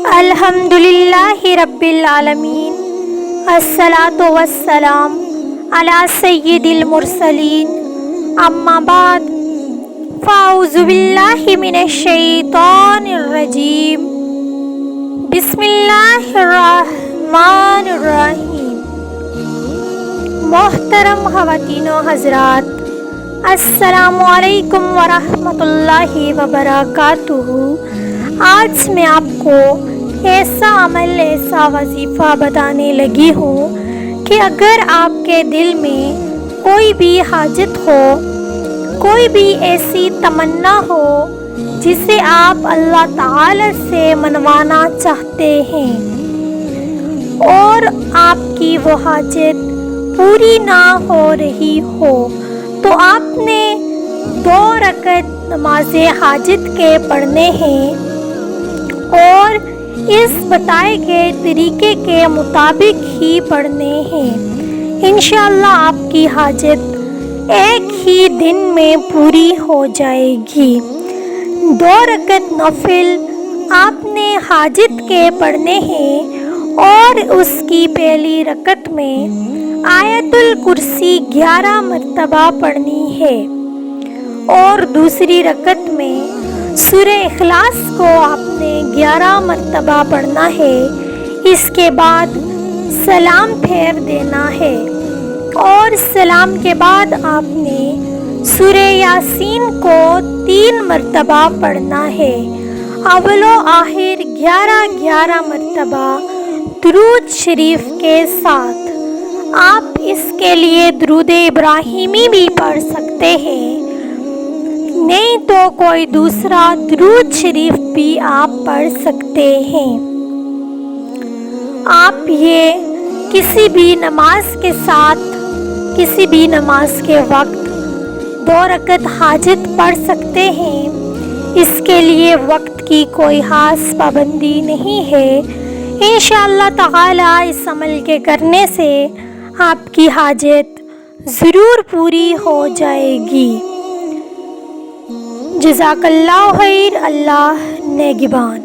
الحمدللہ رب العالمین، الصلاۃ والسلام علی سید المرسلین، اما بعد فاعوذ باللہ من الشیطان الرجیم، بسم اللہ الرحمن الرحیم۔ محترم خواتین و حضرات، السلام علیکم ورحمۃ اللہ وبرکاتہ۔ آج میں آپ کو ایسا عمل، ایسا وظیفہ بتانے لگی ہوں کہ اگر آپ کے دل میں کوئی بھی حاجت ہو، کوئی بھی ایسی تمنا ہو جسے آپ اللہ تعالی سے منوانا چاہتے ہیں اور آپ کی وہ حاجت پوری نہ ہو رہی ہو، تو آپ نے 2 رکعت نماز حاجت کے پڑھنے ہیں اور اس بتائے گئے طریقے کے مطابق ہی پڑھنے ہیں۔ انشاءاللہ آپ کی حاجت ایک ہی دن میں پوری ہو جائے گی۔ 2 رکعت نفل آپ نے حاجت کے پڑھنے ہیں اور اس کی پہلی رکعت میں آیت الکرسی 11 مرتبہ پڑھنی ہے اور دوسری رکعت میں سورہ اخلاص کو آپ نے 11 مرتبہ پڑھنا ہے۔ اس کے بعد سلام پھیر دینا ہے اور سلام کے بعد آپ نے سورہ یاسین کو 3 مرتبہ پڑھنا ہے۔ اول و آخر 11 مرتبہ درود شریف کے ساتھ۔ آپ اس کے لیے درود ابراہیمی بھی پڑھ سکتے ہیں، نہیں تو کوئی دوسرا درود شریف بھی آپ پڑھ سکتے ہیں۔ آپ یہ کسی بھی نماز کے ساتھ، کسی بھی نماز کے وقت 2 رکعت حاجت پڑھ سکتے ہیں۔ اس کے لیے وقت کی کوئی خاص پابندی نہیں ہے۔ انشاءاللہ تعالی اس عمل کے کرنے سے آپ کی حاجت ضرور پوری ہو جائے گی۔ جزاک اللہ خیر، اللہ نگہبان۔